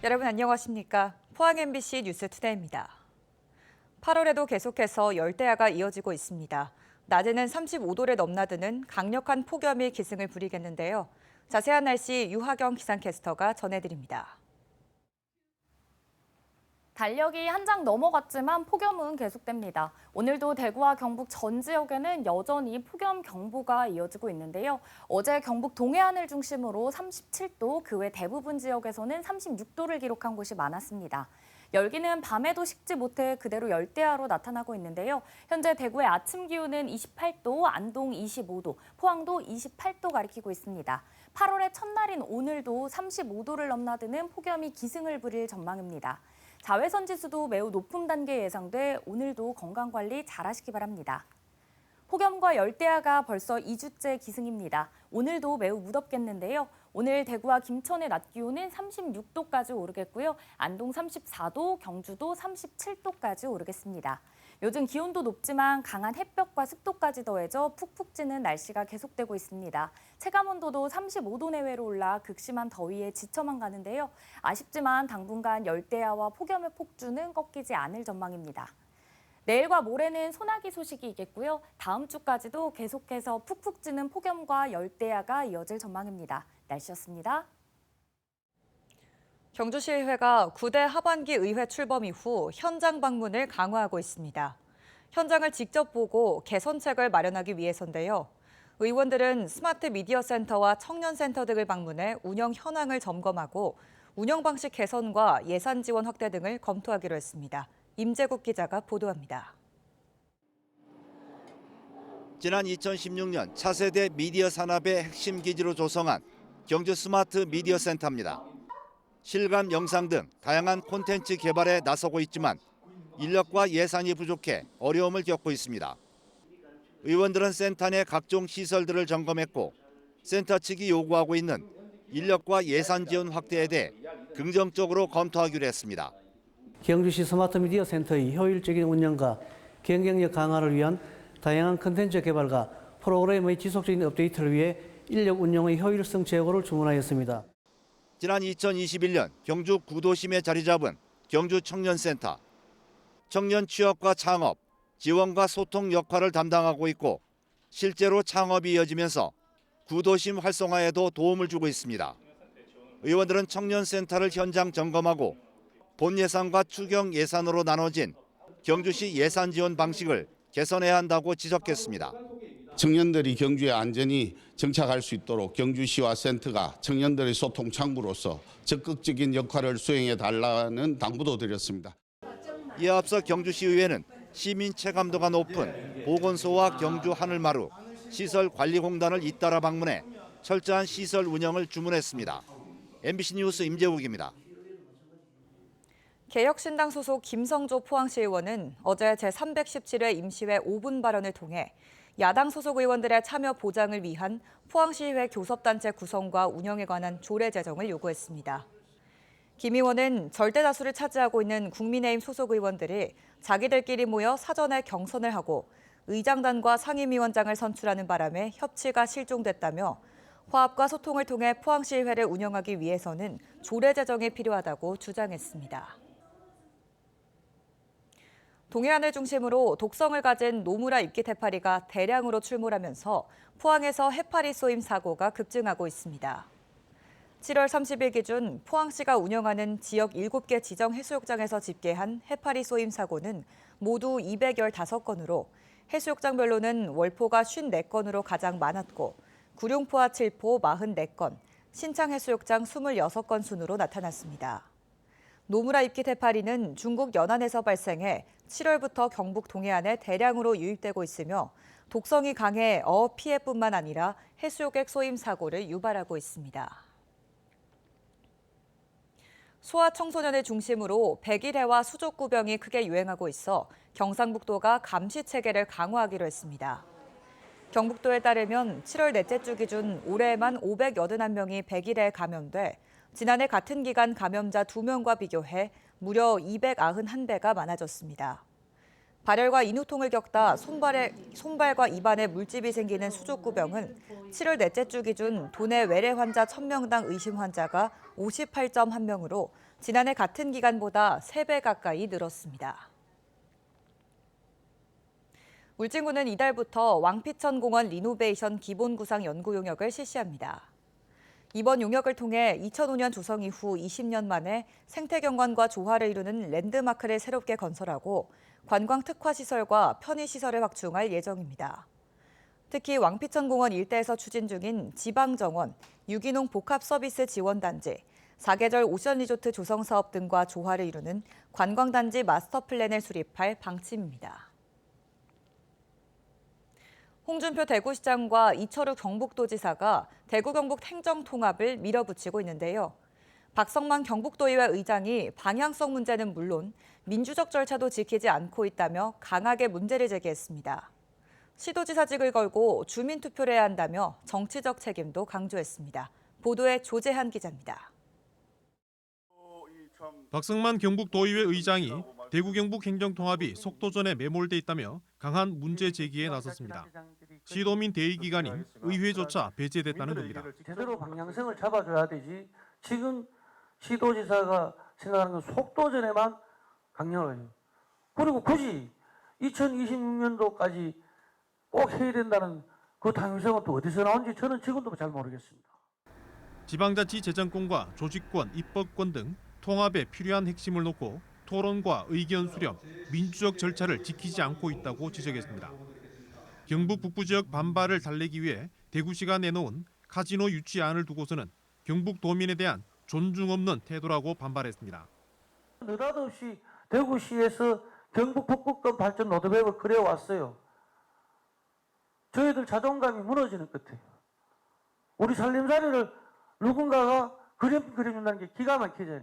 여러분 안녕하십니까? 포항 MBC 뉴스투데이입니다. 8월에도 계속해서 열대야가 이어지고 있습니다. 낮에는 35도를 넘나드는 강력한 폭염이 기승을 부리겠는데요. 자세한 날씨 유하경 기상캐스터가 전해드립니다. 달력이 한 장 넘어갔지만 폭염은 계속됩니다. 오늘도 대구와 경북 전 지역에는 여전히 폭염 경보가 이어지고 있는데요. 어제 경북 동해안을 중심으로 37도, 그 외 대부분 지역에서는 36도를 기록한 곳이 많았습니다. 열기는 밤에도 식지 못해 그대로 열대야로 나타나고 있는데요. 현재 대구의 아침 기온은 28도, 안동 25도, 포항도 28도 가리키고 있습니다. 8월의 첫날인 오늘도 35도를 넘나드는 폭염이 기승을 부릴 전망입니다. 자외선 지수도 매우 높은 단계 예상돼 오늘도 건강관리 잘하시기 바랍니다. 폭염과 열대야가 벌써 2주째 기승입니다. 오늘도 매우 무덥겠는데요. 오늘 대구와 김천의 낮 기온은 36도까지 오르겠고요. 안동 34도, 경주도 37도까지 오르겠습니다. 요즘 기온도 높지만 강한 햇볕과 습도까지 더해져 푹푹 찌는 날씨가 계속되고 있습니다. 체감온도도 35도 내외로 올라 극심한 더위에 지쳐만 가는데요. 아쉽지만 당분간 열대야와 폭염의 폭주는 꺾이지 않을 전망입니다. 내일과 모레는 소나기 소식이 있겠고요. 다음 주까지도 계속해서 푹푹 찌는 폭염과 열대야가 이어질 전망입니다. 날씨였습니다. 경주시의회가 9대 하반기 의회 출범 이후 현장 방문을 강화하고 있습니다. 현장을 직접 보고 개선책을 마련하기 위해서인데요. 의원들은 스마트 미디어 센터와 청년센터 등을 방문해 운영 현황을 점검하고 운영 방식 개선과 예산 지원 확대 등을 검토하기로 했습니다. 임재국 기자가 보도합니다. 지난 2016년 차세대 미디어 산업의 핵심 기지로 조성한 경주 스마트 미디어 센터입니다. 실감 영상 등 다양한 콘텐츠 개발에 나서고 있지만 인력과 예산이 부족해 어려움을 겪고 있습니다. 의원들은 센터 내 각종 시설들을 점검했고 센터 측이 요구하고 있는 인력과 예산 지원 확대에 대해 긍정적으로 검토하기로 했습니다. 경주시 스마트 미디어 센터의 효율적인 운영과 경쟁력 강화를 위한 다양한 콘텐츠 개발과 프로그램의 지속적인 업데이트를 위해 인력 운영의 효율성 제고를 주문하였습니다. 지난 2021년 경주 구도심에 자리 잡은 경주 청년센터. 청년 취업과 창업, 지원과 소통 역할을 담당하고 있고 실제로 창업이 이어지면서 구도심 활성화에도 도움을 주고 있습니다. 의원들은 청년센터를 현장 점검하고 본 예산과 추경 예산으로 나눠진 경주시 예산 지원 방식을 개선해야 한다고 지적했습니다. 청년들이 경주에 안전히 정착할 수 있도록 경주시와 센터가 청년들의 소통 창구로서 적극적인 역할을 수행해 달라는 당부도 드렸습니다. 이에 앞서 경주시의회는 시민 체감도가 높은 보건소와 경주 하늘마루 시설관리공단을 잇따라 방문해 철저한 시설 운영을 주문했습니다. MBC 뉴스 임재욱입니다. 개혁신당 소속 김성조 포항시 의원은 어제 제317회 임시회 5분 발언을 통해 야당 소속 의원들의 참여 보장을 위한 포항시의회 교섭단체 구성과 운영에 관한 조례 제정을 요구했습니다. 김 의원은 절대 다수를 차지하고 있는 국민의힘 소속 의원들이 자기들끼리 모여 사전에 경선을 하고 의장단과 상임위원장을 선출하는 바람에 협치가 실종됐다며 화합과 소통을 통해 포항시의회를 운영하기 위해서는 조례 제정이 필요하다고 주장했습니다. 동해안을 중심으로 독성을 가진 노무라 입깃 해파리가 대량으로 출몰하면서 포항에서 해파리 쏘임 사고가 급증하고 있습니다. 7월 30일 기준 포항시가 운영하는 지역 7개 지정 해수욕장에서 집계한 해파리 쏘임 사고는 모두 215건으로 해수욕장별로는 월포가 54건으로 가장 많았고 구룡포와 칠포 44건, 신창해수욕장 26건 순으로 나타났습니다. 노무라 입깃 해파리는 중국 연안에서 발생해 7월부터 경북 동해안에 대량으로 유입되고 있으며 독성이 강해 어업 피해뿐만 아니라 해수욕객 쏘임 사고를 유발하고 있습니다. 소아청소년을 중심으로 백일해와 수족구병이 크게 유행하고 있어 경상북도가 감시 체계를 강화하기로 했습니다. 경북도에 따르면 7월 넷째 주 기준 올해에만 581명이 백일해에 감염돼 지난해 같은 기간 감염자 2명과 비교해 무려 291배가 많아졌습니다. 발열과 인후통을 겪다 손발과 입안에 물집이 생기는 수족구병은 7월 넷째 주 기준 도내 외래 환자 1000명당 의심 환자가 58.1명으로 지난해 같은 기간보다 3배 가까이 늘었습니다. 울진군은 이달부터 왕피천공원 리노베이션 기본구상 연구 용역을 실시합니다. 이번 용역을 통해 2005년 조성 이후 20년 만에 생태경관과 조화를 이루는 랜드마크를 새롭게 건설하고 관광 특화 시설과 편의 시설을 확충할 예정입니다. 특히 왕피천공원 일대에서 추진 중인 지방정원, 유기농 복합 서비스 지원단지, 사계절 오션리조트 조성 사업 등과 조화를 이루는 관광단지 마스터 플랜을 수립할 방침입니다. 홍준표 대구시장과 이철우 경북도지사가 대구 경북 행정 통합을 밀어붙이고 있는데요. 박성만 경북도의회 의장이 방향성 문제는 물론 민주적 절차도 지키지 않고 있다며 강하게 문제를 제기했습니다. 시도지사직을 걸고 주민투표를 해야 한다며 정치적 책임도 강조했습니다. 보도에 조재한 기자입니다. 박성만 경북도의회 의장이 대구 경북 행정통합이 속도전에 매몰돼 있다며 강한 문제 제기에 나섰습니다. 시도민 대의 기간인 의회조차 배제됐다는 겁니다. 제대로 방향성을 잡아줘야 되지. 지금 시도지사가 생각하는 건 속도전에만 강령을 해요. 그리고 굳이 2026년도까지 꼭 해야 된다는 그 당위성은 또 어디서 나온지 저는 지금도 잘 모르겠습니다. 지방자치 재정권과 조직권, 입법권 등 통합에 필요한 핵심을 놓고 토론과 의견 수렴, 민주적 절차를 지키지 않고 있다고 지적했습니다. 경북 북부 지역 반발을 달래기 위해 대구시가 내놓은 카지노 유치안을 두고서는 경북도민에 대한 존중 없는 태도라고 반발했습니다. 느닷없이 대구시에서 경북 북부권 발전 로드맵을 그려왔어요. 저희들 자존감이 무너지는 끝에 우리 살림살이를 누군가가 그려준다는 게 기가 막히잖아요.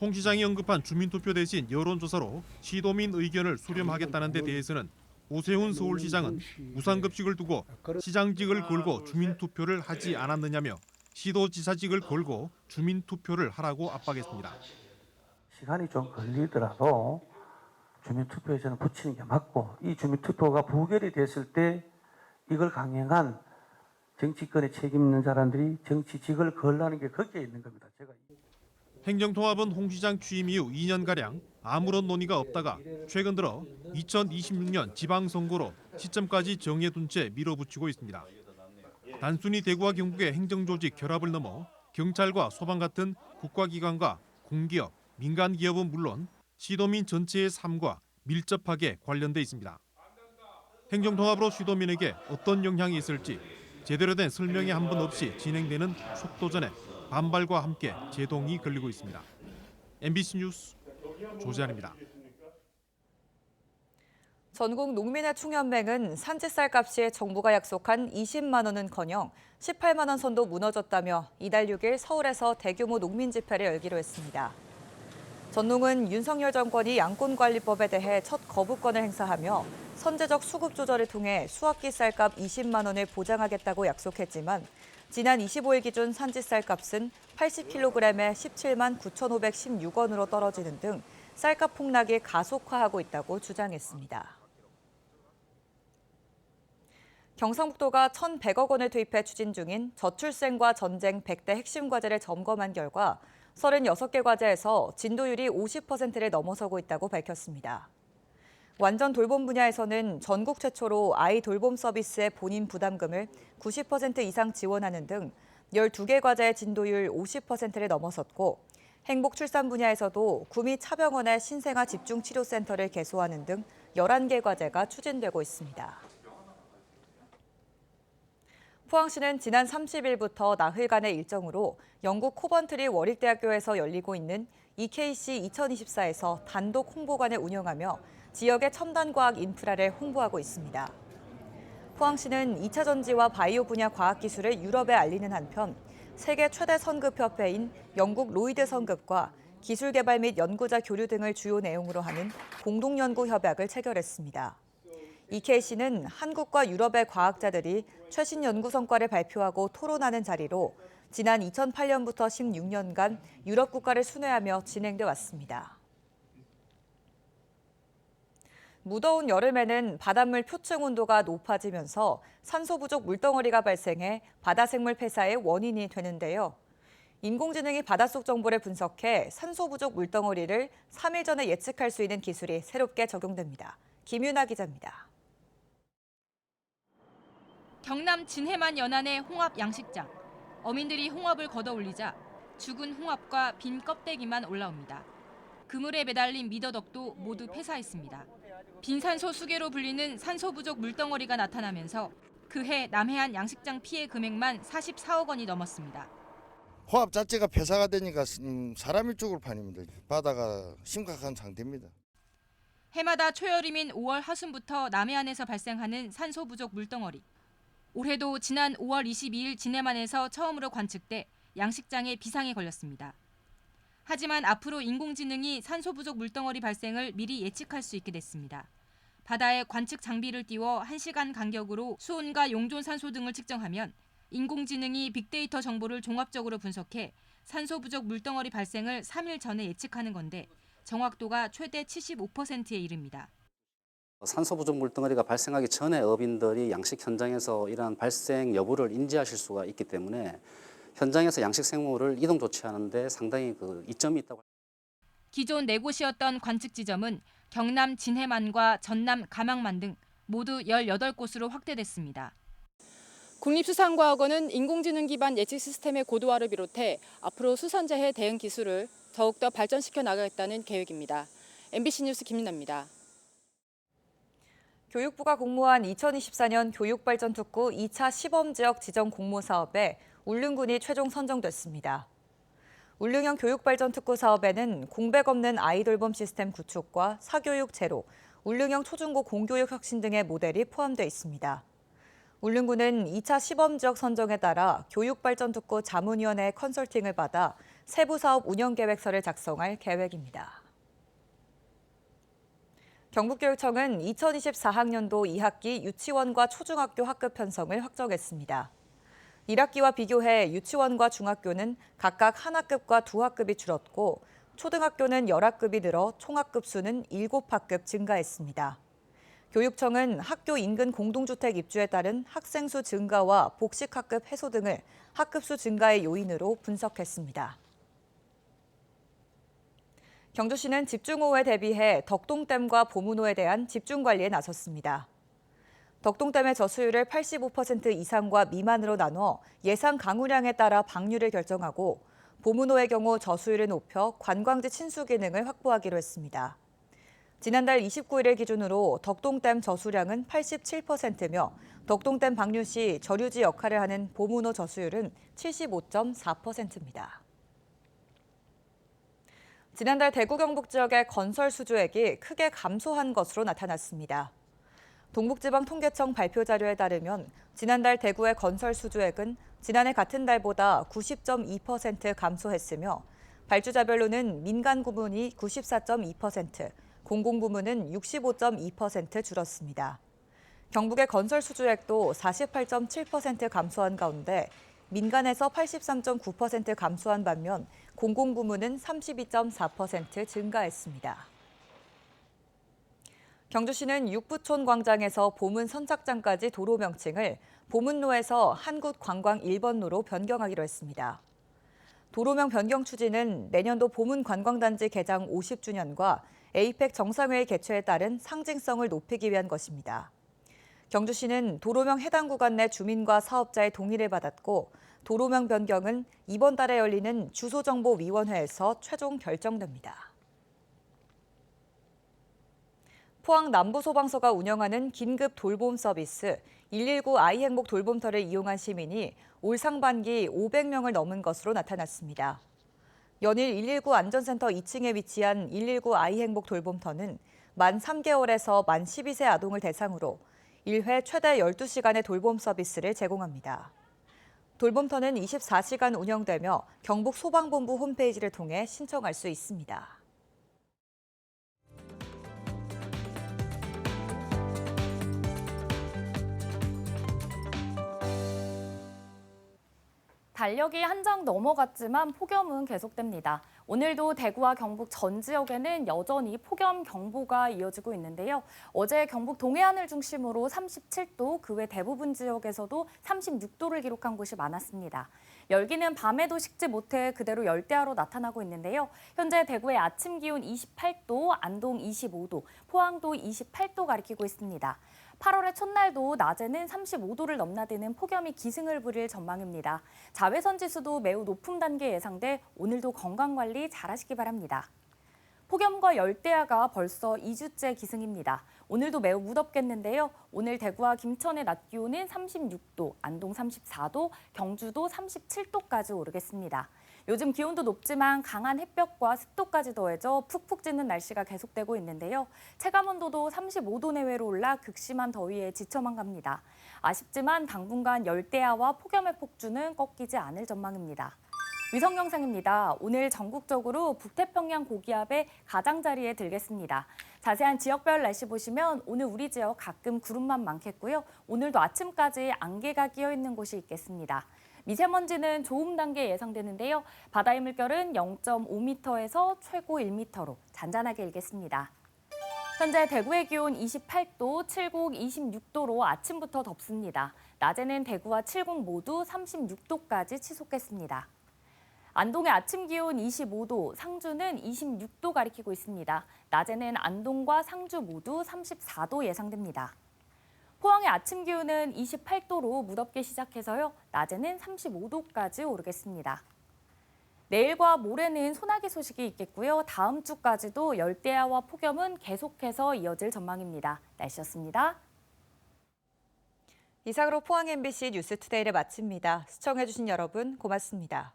홍 시장이 언급한 주민투표 대신 여론조사로 시도민 의견을 수렴하겠다는 데 대해서는 오세훈 서울시장은 무상급식을 두고 시장직을 걸고 주민투표를 하지 않았느냐며 시도지사직을 걸고 주민투표를 하라고 압박했습니다. 시간이 좀 걸리더라도 주민투표에서는 붙이는 게 맞고 이 주민투표가 부결이 됐을 때 이걸 강행한 정치권에 책임 있는 사람들이 정치직을 걸라는 게 거기에 있는 겁니다. 제가 행정통합은 홍 시장 취임 이후 2년가량 아무런 논의가 없다가 최근 들어 2026년 지방선거로 시점까지 정해둔 채 밀어붙이고 있습니다. 단순히 대구와 경북의 행정조직 결합을 넘어 경찰과 소방 같은 국가기관과 공기업, 민간기업은 물론 시도민 전체의 삶과 밀접하게 관련돼 있습니다. 행정통합으로 시도민에게 어떤 영향이 있을지 제대로 된 설명이 한 번 없이 진행되는 속도전에 반발과 함께 제동이 걸리고 있습니다. MBC 뉴스 조재환입니다. 전국 농민의 충연맹은 산지쌀 값이 정부가 약속한 20만 원은커녕 18만 원 선도 무너졌다며 이달 6일 서울에서 대규모 농민 집회를 열기로 했습니다. 전농은 윤석열 정권이 양권관리법에 대해 첫 거부권을 행사하며 선제적 수급 조절을 통해 수확기 쌀값 20만 원을 보장하겠다고 약속했지만 지난 25일 기준 산지쌀 값은 80kg에 17만 9,516원으로 떨어지는 등 쌀값 폭락이 가속화하고 있다고 주장했습니다. 경상북도가 1,100억 원을 투입해 추진 중인 저출생과 전쟁 100대 핵심 과제를 점검한 결과 36개 과제에서 진도율이 50%를 넘어서고 있다고 밝혔습니다. 완전 돌봄 분야에서는 전국 최초로 아이 돌봄 서비스의 본인 부담금을 90% 이상 지원하는 등 12개 과제의 진도율 50%를 넘어섰고 행복 출산 분야에서도 구미 차병원의 신생아 집중치료센터를 개소하는 등 11개 과제가 추진되고 있습니다. 포항시는 지난 30일부터 나흘간의 일정으로 영국 코번트리 워릭대학교에서 열리고 있는 EKC 2024에서 단독 홍보관을 운영하며 지역의 첨단과학 인프라를 홍보하고 있습니다. 포항시는 2차 전지와 바이오 분야 과학기술을 유럽에 알리는 한편 세계 최대 선급협회인 영국 로이드 선급과 기술개발 및 연구자 교류 등을 주요 내용으로 하는 공동연구 협약을 체결했습니다. EKC는 한국과 유럽의 과학자들이 최신 연구 성과를 발표하고 토론하는 자리로 지난 2008년부터 16년간 유럽 국가를 순회하며 진행돼 왔습니다. 무더운 여름에는 바닷물 표층 온도가 높아지면서 산소 부족 물덩어리가 발생해 바다생물 폐사의 원인이 되는데요. 인공지능이 바닷속 정보를 분석해 산소 부족 물덩어리를 3일 전에 예측할 수 있는 기술이 새롭게 적용됩니다. 김윤아 기자입니다. 경남 진해만 연안의 홍합 양식장. 어민들이 홍합을 걷어올리자 죽은 홍합과 빈 껍데기만 올라옵니다. 그물에 매달린 미더덕도 모두 폐사했습니다. 빈산소 수계로 불리는 산소 부족 물덩어리가 나타나면서 그해 남해안 양식장 피해 금액만 44억 원이 넘었습니다. 호합 자체가 폐사가 되니까 사람 일쪽으로 파입니다. 바다가 심각한 상태입니다. 해마다 초여름인 5월 하순부터 남해안에서 발생하는 산소 부족 물덩어리. 올해도 지난 5월 22일 진해만에서 처음으로 관측돼 양식장에 비상이 걸렸습니다. 하지만 앞으로 인공지능이 산소 부족 물덩어리 발생을 미리 예측할 수 있게 됐습니다. 바다에 관측 장비를 띄워 1시간 간격으로 수온과 용존 산소 등을 측정하면 인공지능이 빅데이터 정보를 종합적으로 분석해 산소 부족 물덩어리 발생을 3일 전에 예측하는 건데 정확도가 최대 75%에 이릅니다. 산소 부족 물덩어리가 발생하기 전에 어민들이 양식 현장에서 이러한 발생 여부를 인지하실 수가 있기 때문에 현장에서 양식 생물을 이동 조치하는 데 상당히 이점이 있다고. 기존 4곳이었던 관측 지점은 경남 진해만과 전남 가망만 등 모두 18곳으로 확대됐습니다. 국립수산과학원은 인공지능 기반 예측 시스템의 고도화를 비롯해 앞으로 수산재해 대응 기술을 더욱더 발전시켜 나가겠다는 계획입니다. MBC 뉴스 김민아입니다. 교육부가 공모한 2024년 교육발전특구 2차 시범지역 지정 공모 사업에 울릉군이 최종 선정됐습니다. 울릉형 교육발전특구 사업에는 공백 없는 아이돌봄 시스템 구축과 사교육 제로, 울릉형 초중고 공교육 혁신 등의 모델이 포함되어 있습니다. 울릉군은 2차 시범지역 선정에 따라 교육발전특구 자문위원회의 컨설팅을 받아 세부사업 운영계획서를 작성할 계획입니다. 경북교육청은 2024학년도 2학기 유치원과 초중학교 학급 편성을 확정했습니다. 1학기와 비교해 유치원과 중학교는 각각 1학급과 2학급이 줄었고 초등학교는 10학급이 늘어 총학급 수는 7학급 증가했습니다. 교육청은 학교 인근 공동주택 입주에 따른 학생 수 증가와 복식학급 해소 등을 학급수 증가의 요인으로 분석했습니다. 경주시는 집중호우에 대비해 덕동댐과 보문호에 대한 집중관리에 나섰습니다. 덕동댐의 저수율을 85% 이상과 미만으로 나눠 예상 강우량에 따라 방류를 결정하고 보문호의 경우 저수율을 높여 관광지 친수 기능을 확보하기로 했습니다. 지난달 29일을 기준으로 덕동댐 저수량은 87%며 덕동댐 방류 시 저류지 역할을 하는 보문호 저수율은 75.4%입니다. 지난달 대구 경북 지역의 건설 수주액이 크게 감소한 것으로 나타났습니다. 동북지방통계청 발표 자료에 따르면 지난달 대구의 건설 수주액은 지난해 같은 달보다 90.2% 감소했으며 발주자별로는 민간 부문이 94.2%, 공공 부문은 65.2% 줄었습니다. 경북의 건설 수주액도 48.7% 감소한 가운데 민간에서 83.9% 감소한 반면 공공 부문은 32.4% 증가했습니다. 경주시는 육부촌 광장에서 보문 선착장까지 도로 명칭을 보문로에서 한국관광 1번로로 변경하기로 했습니다. 도로명 변경 추진은 내년도 보문관광단지 개장 50주년과 에이펙 정상회의 개최에 따른 상징성을 높이기 위한 것입니다. 경주시는 도로명 해당 구간 내 주민과 사업자의 동의를 받았고 도로명 변경은 이번 달에 열리는 주소정보위원회에서 최종 결정됩니다. 포항 남부소방서가 운영하는 긴급 돌봄 서비스 119 아이행복 돌봄터를 이용한 시민이 올 상반기 500명을 넘은 것으로 나타났습니다. 연일 119 안전센터 2층에 위치한 119 아이행복 돌봄터는 만 3개월에서 만 12세 아동을 대상으로 1회 최대 12시간의 돌봄 서비스를 제공합니다. 돌봄터는 24시간 운영되며 경북소방본부 홈페이지를 통해 신청할 수 있습니다. 달력이 한 장 넘어갔지만 폭염은 계속됩니다. 오늘도 대구와 경북 전 지역에는 여전히 폭염 경보가 이어지고 있는데요. 어제 경북 동해안을 중심으로 37도, 그 외 대부분 지역에서도 36도를 기록한 곳이 많았습니다. 열기는 밤에도 식지 못해 그대로 열대야로 나타나고 있는데요. 현재 대구의 아침 기온 28도, 안동 25도, 포항도 28도 가리키고 있습니다. 8월의 첫날도 낮에는 35도를 넘나드는 폭염이 기승을 부릴 전망입니다. 자외선 지수도 매우 높은 단계 예상돼 오늘도 건강관리 잘하시기 바랍니다. 폭염과 열대야가 벌써 2주째 기승입니다. 오늘도 매우 무덥겠는데요. 오늘 대구와 김천의 낮 기온은 36도, 안동 34도, 경주도 37도까지 오르겠습니다. 요즘 기온도 높지만 강한 햇볕과 습도까지 더해져 푹푹 찌는 날씨가 계속되고 있는데요. 체감온도도 35도 내외로 올라 극심한 더위에 지쳐만 갑니다. 아쉽지만 당분간 열대야와 폭염의 폭주는 꺾이지 않을 전망입니다. 위성 영상입니다. 오늘 전국적으로 북태평양 고기압의 가장자리에 들겠습니다. 자세한 지역별 날씨 보시면 오늘 우리 지역 가끔 구름만 많겠고요. 오늘도 아침까지 안개가 끼어 있는 곳이 있겠습니다. 미세먼지는 좋음 단계 예상되는데요. 바다의 물결은 0.5m에서 최고 1m로 잔잔하게 일겠습니다. 현재 대구의 기온 28도, 칠곡 26도로 아침부터 덥습니다. 낮에는 대구와 칠곡 모두 36도까지 치솟겠습니다. 안동의 아침 기온 25도, 상주는 26도 가리키고 있습니다. 낮에는 안동과 상주 모두 34도 예상됩니다. 포항의 아침 기온은 28도로 무덥게 시작해서요. 낮에는 35도까지 오르겠습니다. 내일과 모레는 소나기 소식이 있겠고요. 다음 주까지도 열대야와 폭염은 계속해서 이어질 전망입니다. 날씨였습니다. 이상으로 포항 MBC 뉴스투데이를 마칩니다. 시청해주신 여러분 고맙습니다.